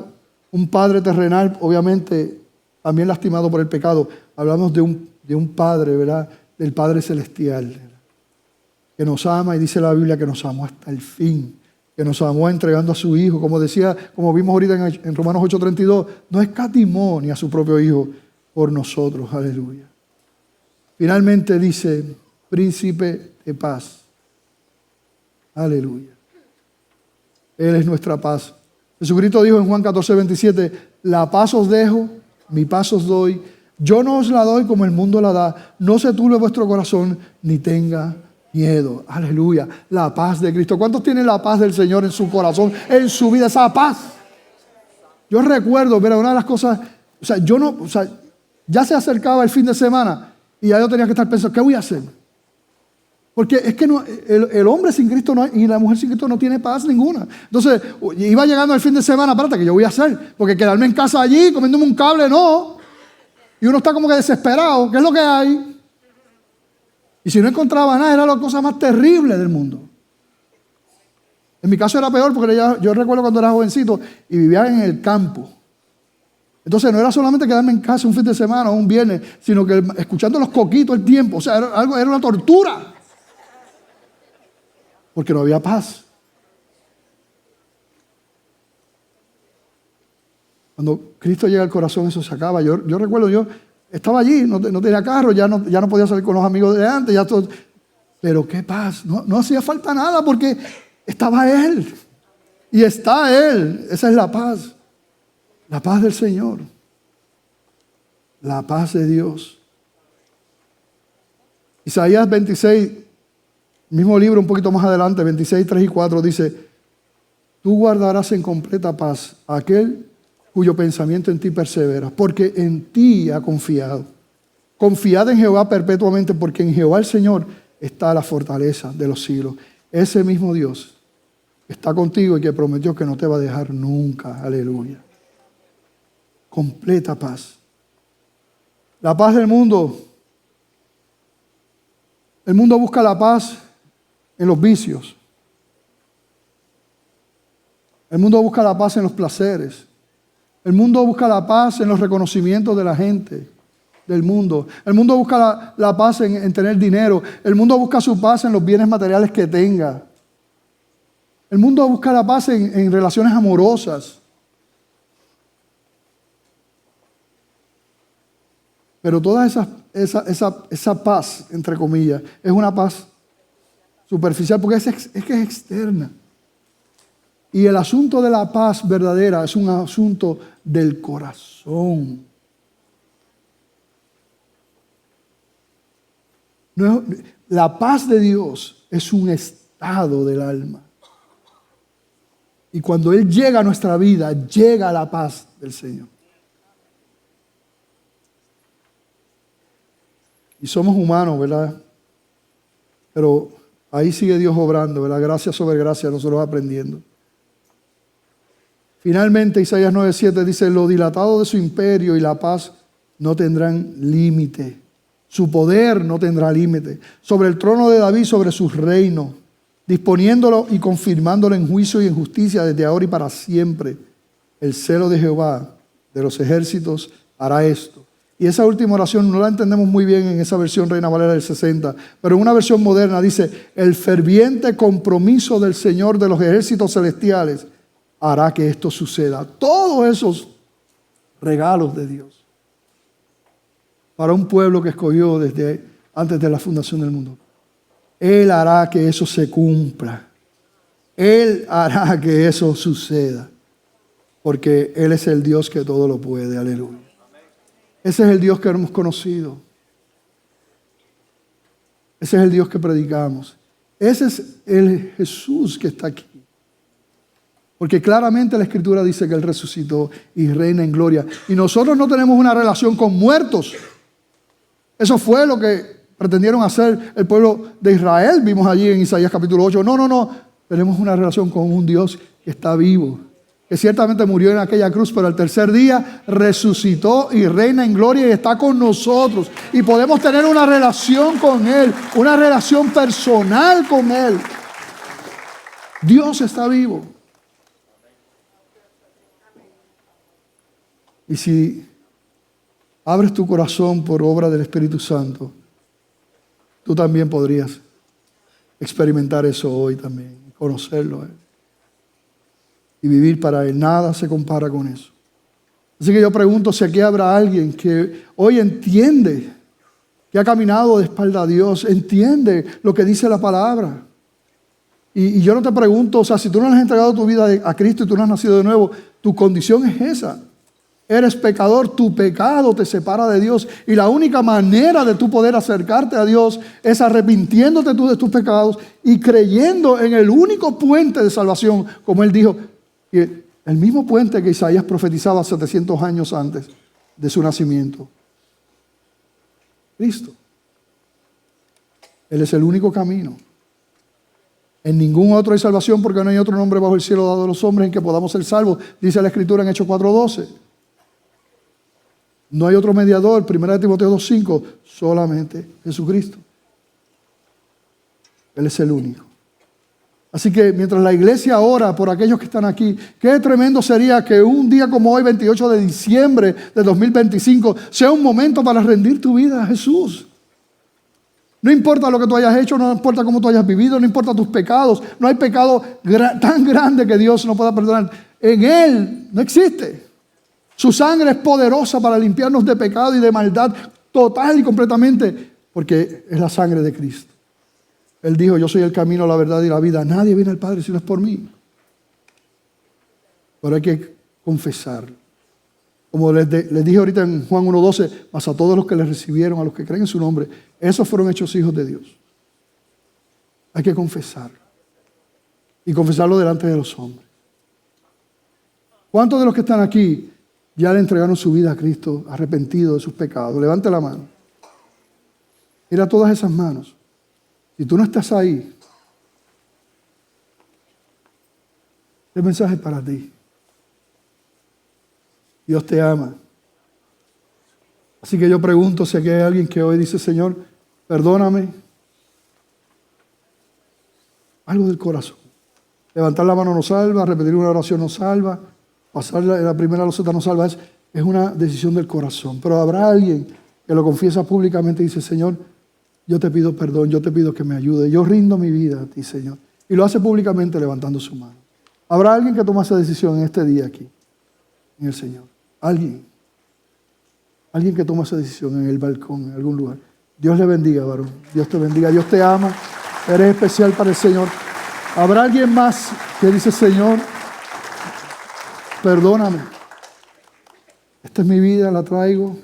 un padre terrenal, obviamente, también lastimado por el pecado. Hablamos de un padre, ¿verdad?, del Padre Celestial, ¿verdad?, que nos ama, y dice la Biblia que nos amó hasta el fin, que nos amó entregando a su Hijo, como vimos ahorita en Romanos 8:32, no escatimó ni a su propio Hijo por nosotros, aleluya. Finalmente dice, príncipe de paz. Aleluya. Él es nuestra paz. Jesucristo dijo en Juan 14:27, la paz os dejo, mi paz os doy. Yo no os la doy como el mundo la da. No se turbe vuestro corazón, ni tenga miedo. Aleluya. La paz de Cristo. ¿Cuántos tienen la paz del Señor en su corazón, en su vida? Esa paz. Yo recuerdo, mira, una de las cosas, ya se acercaba el fin de semana y ya yo tenía que estar pensando, ¿qué voy a hacer? Porque es que el hombre sin Cristo y la mujer sin Cristo no tiene paz ninguna. Entonces, iba llegando el fin de semana, espérate, ¿qué yo voy a hacer? Porque quedarme en casa allí comiéndome un cable, no. y uno está como que desesperado. ¿Qué es lo que hay? Y si no encontraba nada, era la cosa más terrible del mundo. En mi caso era peor porque yo recuerdo cuando era jovencito y vivía en el campo. Entonces no era solamente quedarme en casa un fin de semana o un viernes, sino que escuchando los coquitos el tiempo. O sea, era una tortura. Porque no había paz. Cuando Cristo llega al corazón, eso se acaba. Yo recuerdo, yo estaba allí, no tenía carro, ya no podía salir con los amigos de antes. Pero qué paz. No hacía falta nada porque estaba Él. Y está Él. Esa es la paz. La paz del Señor. La paz de Dios. Isaías 26, mismo libro un poquito más adelante, 26, 3 y 4, dice: tú guardarás en completa paz a aquel cuyo pensamiento en ti persevera, porque en ti ha confiado. Confiad en Jehová perpetuamente, porque en Jehová el Señor está la fortaleza de los siglos. Ese mismo Dios está contigo y que prometió que no te va a dejar nunca. Aleluya. Completa paz. La paz del mundo. El mundo busca la paz en los vicios. El mundo busca la paz en los placeres. El mundo busca la paz en los reconocimientos de la gente del mundo. El mundo busca la paz en tener dinero. El mundo busca su paz en los bienes materiales que tenga. El mundo busca la paz en relaciones amorosas. Pero toda esa paz, entre comillas, es una paz superficial porque es que es externa. Y el asunto de la paz verdadera es un asunto del corazón. La paz de Dios es un estado del alma. Y cuando Él llega a nuestra vida, llega la paz del Señor. Y somos humanos, ¿verdad? Pero ahí sigue Dios obrando, ¿verdad? Gracia sobre gracia, nosotros aprendiendo. Finalmente, Isaías 9:7 dice: lo dilatado de su imperio y la paz no tendrán límite. Su poder no tendrá límite. Sobre el trono de David, sobre sus reinos, disponiéndolo y confirmándolo en juicio y en justicia desde ahora y para siempre. El celo de Jehová de los ejércitos hará esto. Y esa última oración no la entendemos muy bien en esa versión Reina Valera del 60, pero en una versión moderna dice: el ferviente compromiso del Señor de los ejércitos celestiales hará que esto suceda. Todos esos regalos de Dios para un pueblo que escogió desde antes de la fundación del mundo. Él hará que eso se cumpla. Él hará que eso suceda. Porque Él es el Dios que todo lo puede. Aleluya. Ese es el Dios que hemos conocido. Ese es el Dios que predicamos. Ese es el Jesús que está aquí. Porque claramente la Escritura dice que Él resucitó y reina en gloria. Y nosotros no tenemos una relación con muertos. Eso fue lo que pretendieron hacer el pueblo de Israel. Vimos allí en Isaías capítulo 8. No. Tenemos una relación con un Dios que está vivo. Que ciertamente murió en aquella cruz, pero al tercer día resucitó y reina en gloria y está con nosotros. Y podemos tener una relación con Él, una relación personal con Él. Dios está vivo. Y si abres tu corazón por obra del Espíritu Santo, tú también podrías experimentar eso hoy también, conocerlo y vivir para Él. Nada se compara con eso. Así que yo pregunto si aquí habrá alguien que hoy entiende, que ha caminado de espalda a Dios, entiende lo que dice la palabra. Y yo no te pregunto, o sea, si tú no le has entregado tu vida a Cristo y tú no has nacido de nuevo, tu condición es esa. Eres pecador, tu pecado te separa de Dios y la única manera de tú poder acercarte a Dios es arrepintiéndote tú de tus pecados y creyendo en el único puente de salvación, como Él dijo, el mismo puente que Isaías profetizaba 700 años antes de su nacimiento. Cristo. Él es el único camino. En ningún otro hay salvación porque no hay otro nombre bajo el cielo dado a los hombres en que podamos ser salvos, dice la Escritura en Hechos 4:12. No hay otro mediador, 1 Timoteo 2:5, solamente Jesucristo. Él es el único. Así que mientras la iglesia ora por aquellos que están aquí, qué tremendo sería que un día como hoy, 28 de diciembre de 2025, sea un momento para rendir tu vida a Jesús. No importa lo que tú hayas hecho, no importa cómo tú hayas vivido, no importa tus pecados. No hay pecado tan grande que Dios no pueda perdonar. En Él no existe. Su sangre es poderosa para limpiarnos de pecado y de maldad total y completamente, porque es la sangre de Cristo. Él dijo, yo soy el camino, la verdad y la vida. Nadie viene al Padre si no es por mí. Pero hay que confesarlo. Como les dije ahorita en Juan 1:12, mas a todos los que le recibieron, a los que creen en su nombre, esos fueron hechos hijos de Dios. Hay que confesarlo. Y confesarlo delante de los hombres. ¿Cuántos de los que están aquí ya le entregaron su vida a Cristo, arrepentidos de sus pecados? Levante la mano. Mira todas esas manos. Si tú no estás ahí, este mensaje es para ti. Dios te ama. Así que yo pregunto si aquí hay alguien que hoy dice, Señor, perdóname. Algo del corazón. Levantar la mano no salva, repetir una oración no salva, pasar la primera loseta no salva. Es una decisión del corazón. Pero habrá alguien que lo confiesa públicamente y dice, Señor, yo te pido perdón, yo te pido que me ayude. Yo rindo mi vida a ti, Señor. Y lo hace públicamente levantando su mano. Habrá alguien que toma esa decisión en este día aquí, en el Señor. Alguien que toma esa decisión en el balcón, en algún lugar. Dios le bendiga, varón. Dios te bendiga. Dios te ama. Eres especial para el Señor. ¿Habrá alguien más que dice, Señor, perdóname? Esta es mi vida, la traigo.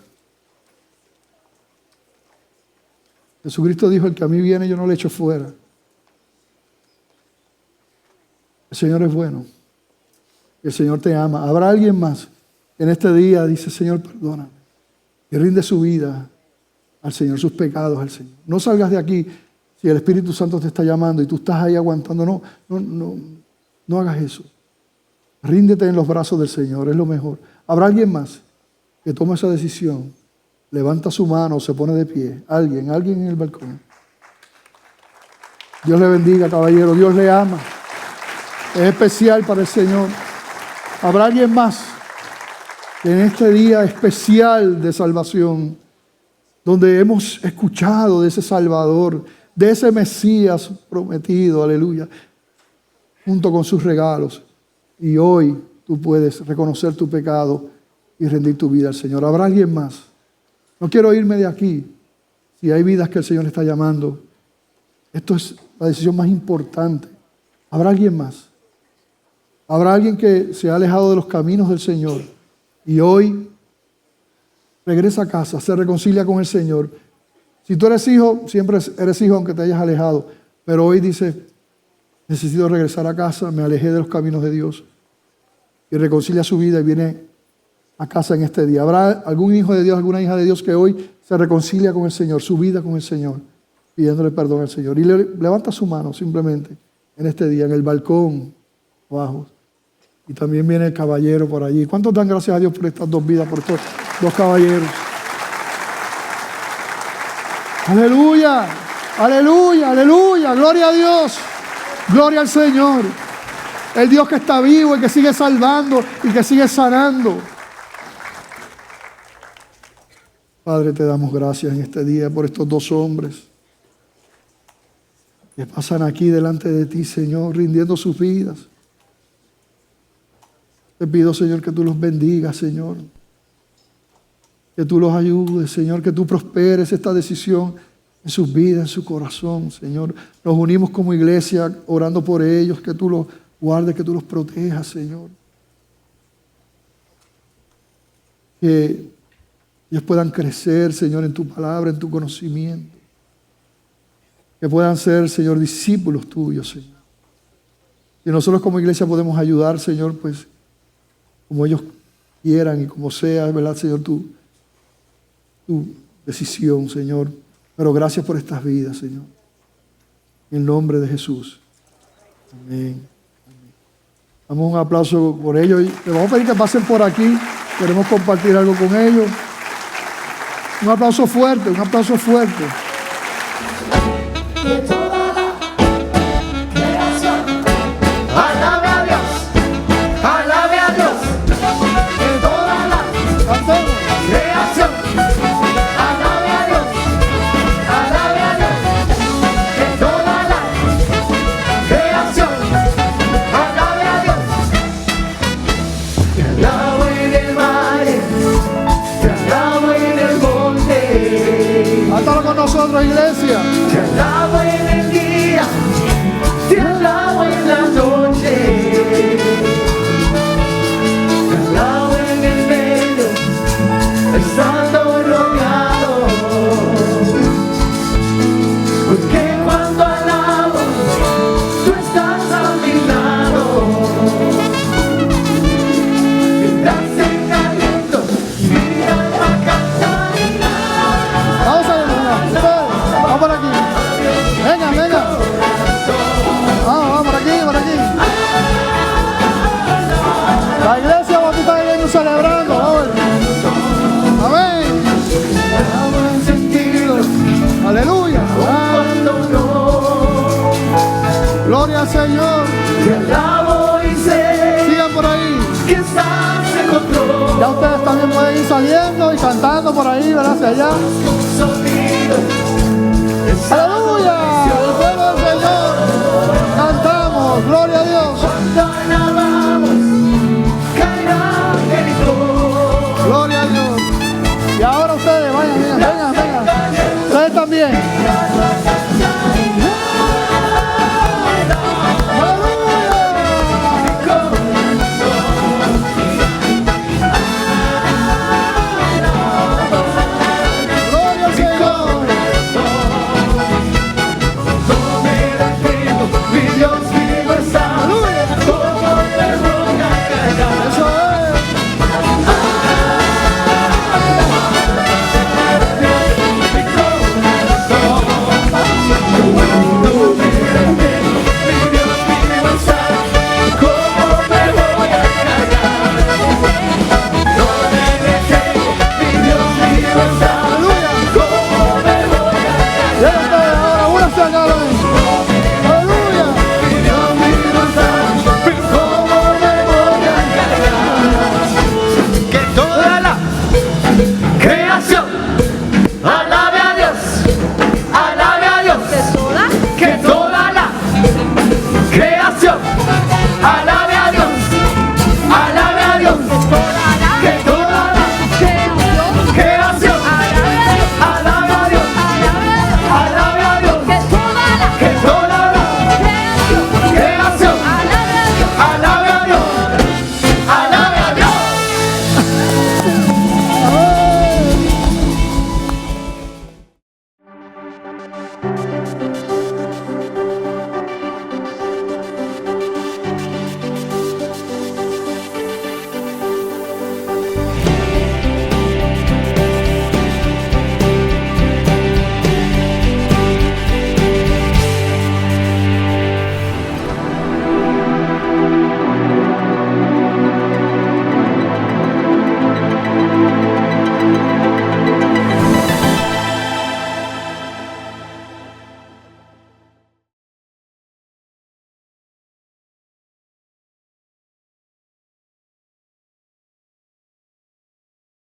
Jesucristo dijo, el que a mí viene yo no le echo fuera. El Señor es bueno. El Señor te ama. ¿Habrá alguien más que en este día dice, Señor, perdóname? Y rinde su vida al Señor, sus pecados al Señor. No salgas de aquí si el Espíritu Santo te está llamando y tú estás ahí aguantando. No hagas eso. Ríndete en los brazos del Señor, es lo mejor. ¿Habrá alguien más que toma esa decisión? Levanta su mano, se pone de pie. Alguien en el balcón. Dios le bendiga, caballero. Dios le ama. Es especial para el Señor. ¿Habrá alguien más que en este día especial de salvación, donde hemos escuchado de ese Salvador, de ese Mesías prometido, aleluya, junto con sus regalos, y hoy tú puedes reconocer tu pecado y rendir tu vida al Señor? ¿Habrá alguien más? No quiero irme de aquí. Si hay vidas que el Señor está llamando, esto es la decisión más importante. ¿Habrá alguien más? ¿Habrá alguien que se ha alejado de los caminos del Señor y hoy regresa a casa, se reconcilia con el Señor? Si tú eres hijo, siempre eres hijo aunque te hayas alejado, pero hoy dice, necesito regresar a casa, me alejé de los caminos de Dios, y reconcilia su vida y viene a casa en este día. ¿Habrá algún hijo de Dios, alguna hija de Dios que hoy se reconcilia con el Señor, su vida con el Señor, pidiéndole perdón al Señor? Y levanta su mano simplemente en este día, en el balcón abajo. Y también viene el caballero por allí. ¿Cuántos dan gracias a Dios por estas dos vidas, por estos dos caballeros? Aleluya, aleluya, aleluya, gloria a Dios, gloria al Señor. El Dios que está vivo y que sigue salvando y que sigue sanando. Padre, te damos gracias en este día por estos dos hombres que pasan aquí delante de ti, Señor, rindiendo sus vidas. Te pido, Señor, que tú los bendigas, Señor. Que tú los ayudes, Señor, que tú prosperes esta decisión en sus vidas, en su corazón, Señor. Nos unimos como iglesia orando por ellos, que tú los guardes, que tú los protejas, Señor. Que ellos puedan crecer, Señor, en tu palabra, en tu conocimiento. Que puedan ser, Señor, discípulos tuyos, Señor. Y nosotros como iglesia podemos ayudar, Señor, pues, como ellos quieran y como sea, ¿verdad, Señor? Tu decisión, Señor. Pero gracias por estas vidas, Señor. En el nombre de Jesús. Amén. Damos un aplauso por ellos. Y le vamos a pedir que pasen por aquí. Queremos compartir algo con ellos. Un aplauso fuerte, un aplauso fuerte. Que toda la creación alabe a Dios, alabe a Dios. Que toda la Cantemos. creación alabe a Dios, alabe a Dios. Que toda la creación alabe a Dios. Te alabo en el mar, te alabo en el monte. Cántalo con nosotros, iglesia. Te alabo en el día, te alabo en la noche. Te alabo en el medio, estando rodeado. Porque cuando alabo, tú estás a mi lado. Estás en aliento, mi alma canta y Vamos a ver, ustedes. Vamos por aquí. Venga, venga. Vamos por aquí, por aquí. La iglesia bonita está yendo celebrando. Vamos. Amén. alabo en sentidos. Aleluya. Cuando no Gloria al Señor. te alabo y sé Sigan por ahí. que estás en control. Ya ustedes también pueden ir saliendo y cantando por ahí, ¿verdad? Hacia allá. Sonido es Aleluya. El pueblo del Señor. Cantamos. Gloria a Dios. cuando alabamos, caerá Jericó. Gloria a Dios. Y ahora ustedes, vayan, vengan, vengan, vengan. Ustedes también. Gloria al Señor. No me detengo, mi Dios vivo está. Aleluya. Como me voy a callar. Eso es. Aleluya. Ya ustedes ahora, únanse acá, ven.